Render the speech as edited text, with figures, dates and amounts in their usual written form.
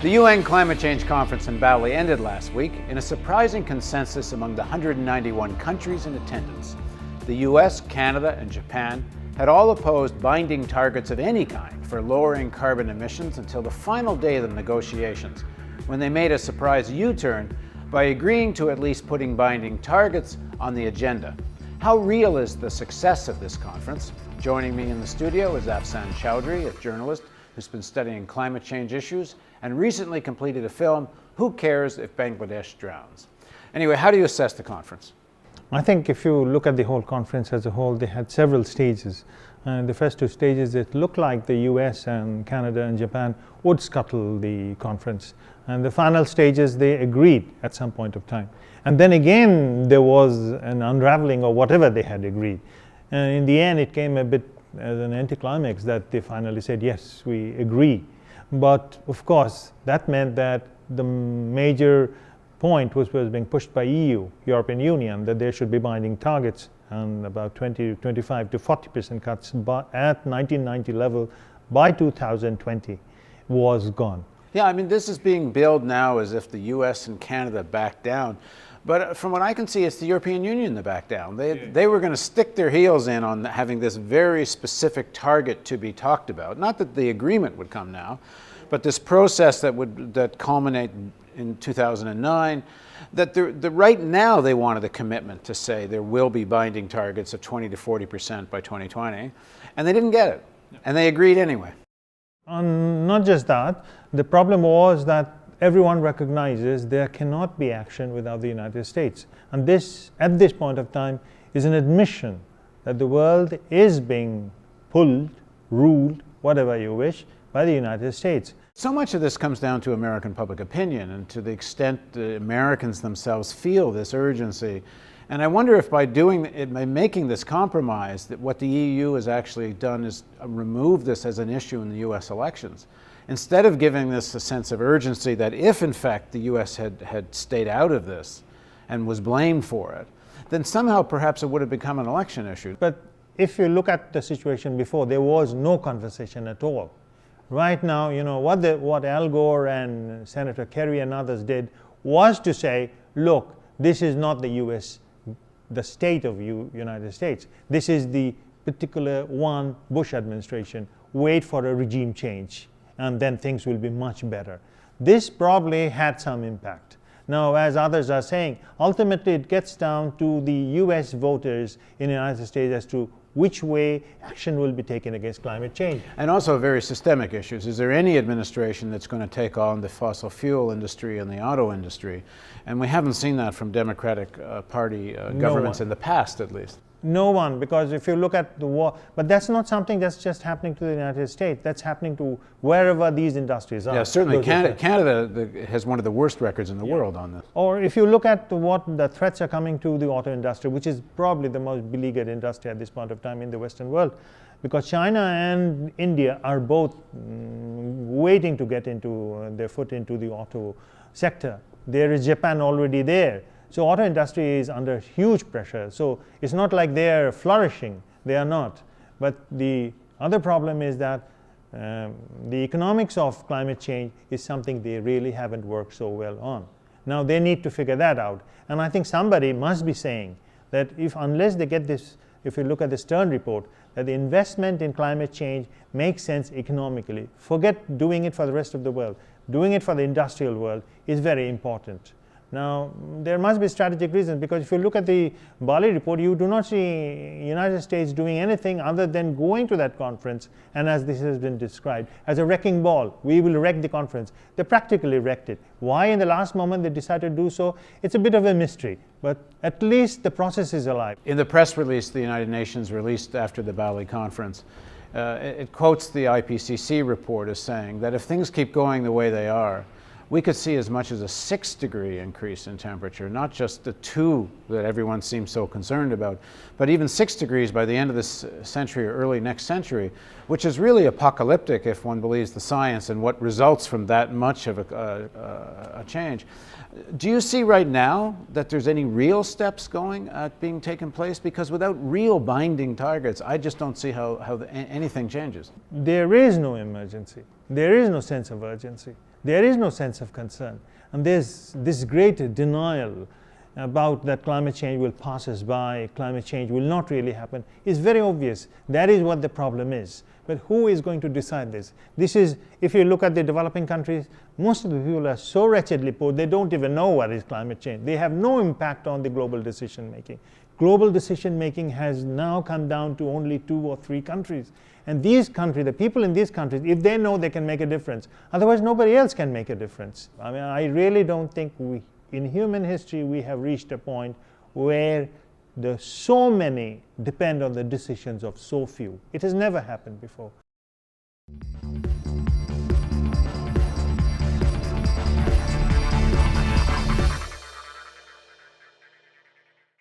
The UN Climate Change Conference in Bali ended last week in a surprising consensus among the 191 countries in attendance. The US, Canada, and Japan had all opposed binding targets of any kind for lowering carbon emissions until the final day of the negotiations, when they made a surprise U-turn by agreeing to at least putting binding targets on the agenda. How real is the success of this conference? Joining me in the studio is Afsan Chowdhury, a journalist who's been studying climate change issues and recently completed a film, Who Cares If Bangladesh Drowns? Anyway, how do you assess the conference? I think if you look at the whole conference as a whole, they had several stages. The first two stages, it looked like the US and Canada and Japan would scuttle the conference. And the final stages, they agreed at some point of time. And then again, there was an unraveling of whatever they had agreed. And in the end, it came a bit as an anticlimax that they finally said, yes, we agree. But of course, that meant that the major point was being pushed by EU, European Union, that there should be binding targets and about 25 to 40% cuts at 1990 level by 2020 was gone. Yeah, I mean, this is being billed now as if the US and Canada backed down. But from what I can see, it's the European Union that backed down. They were going to stick their heels in on having this very specific target to be talked about. Not that the agreement would come now, but this process that culminate in 2009, that right now they wanted a commitment to say there will be binding targets of 20 to 40% by 2020, and they didn't get it, and they agreed anyway. Not just that, the problem was that everyone recognizes there cannot be action without the United States. And this, at this point of time, is an admission that the world is being pulled, ruled, whatever you wish, by the United States. So much of this comes down to American public opinion and to the extent the Americans themselves feel this urgency. And I wonder if by making this compromise, that what the EU has actually done is remove this as an issue in the US elections. Instead of giving this a sense of urgency that if in fact the US had stayed out of this and was blamed for it, then somehow perhaps it would have become an election issue. But if you look at the situation before, there was no conversation at all. Right now, you know, what Al Gore and Senator Kerry and others did was to say, look, this is not the US, the state of United States. This is the particular one Bush administration. Wait for a regime change, and then things will be much better. This probably had some impact. Now, as others are saying, ultimately it gets down to the US voters in the United States as to which way action will be taken against climate change. And also very systemic issues. Is there any administration that's going to take on the fossil fuel industry and the auto industry? And we haven't seen that from Democratic Party governments in the past, at least. No one, because if you look at the war, but that's not something that's just happening to the United States. That's happening to wherever these industries are. Yeah, certainly. Canada has one of the worst records in the world on this. Or if you look at what the threats are coming to the auto industry, which is probably the most beleaguered industry at this point of time in the Western world, because China and India are both waiting to get into their foot into the auto sector. There is Japan already there. So auto industry is under huge pressure. So it's not like they are flourishing. They are not. But the other problem is that the economics of climate change is something they really haven't worked so well on. Now they need to figure that out. And I think somebody must be saying that unless they get this, if you look at the Stern report, that the investment in climate change makes sense economically. Forget doing it for the rest of the world. Doing it for the industrial world is very important. Now, there must be strategic reasons, because if you look at the Bali report, you do not see United States doing anything other than going to that conference, and as this has been described, as a wrecking ball. We will wreck the conference. They practically wrecked it. Why in the last moment they decided to do so? It's a bit of a mystery, but at least the process is alive. In the press release the United Nations released after the Bali conference, it quotes the IPCC report as saying that if things keep going the way they are, we could see as much as a 6-degree increase in temperature, not just the 2 that everyone seems so concerned about, but even 6 degrees by the end of this century or early next century, which is really apocalyptic if one believes the science and what results from that much of a change. Do you see right now that there's any real steps being taken place? Because without real binding targets, I just don't see how anything changes. There is no emergency. There is no sense of urgency. There is no sense of concern. And there's this great denial about that climate change will pass us by, climate change will not really happen, is very obvious. That is what the problem is. But who is going to decide this? This is, if you look at the developing countries, most of the people are so wretchedly poor, they don't even know what is climate change. They have no impact on the global decision making. Global decision making has now come down to only 2 or 3 countries. And these countries, the people in these countries, if they know, they can make a difference. Otherwise, nobody else can make a difference. I mean, I really don't think in human history, we have reached a point where so many depend on the decisions of so few. It has never happened before.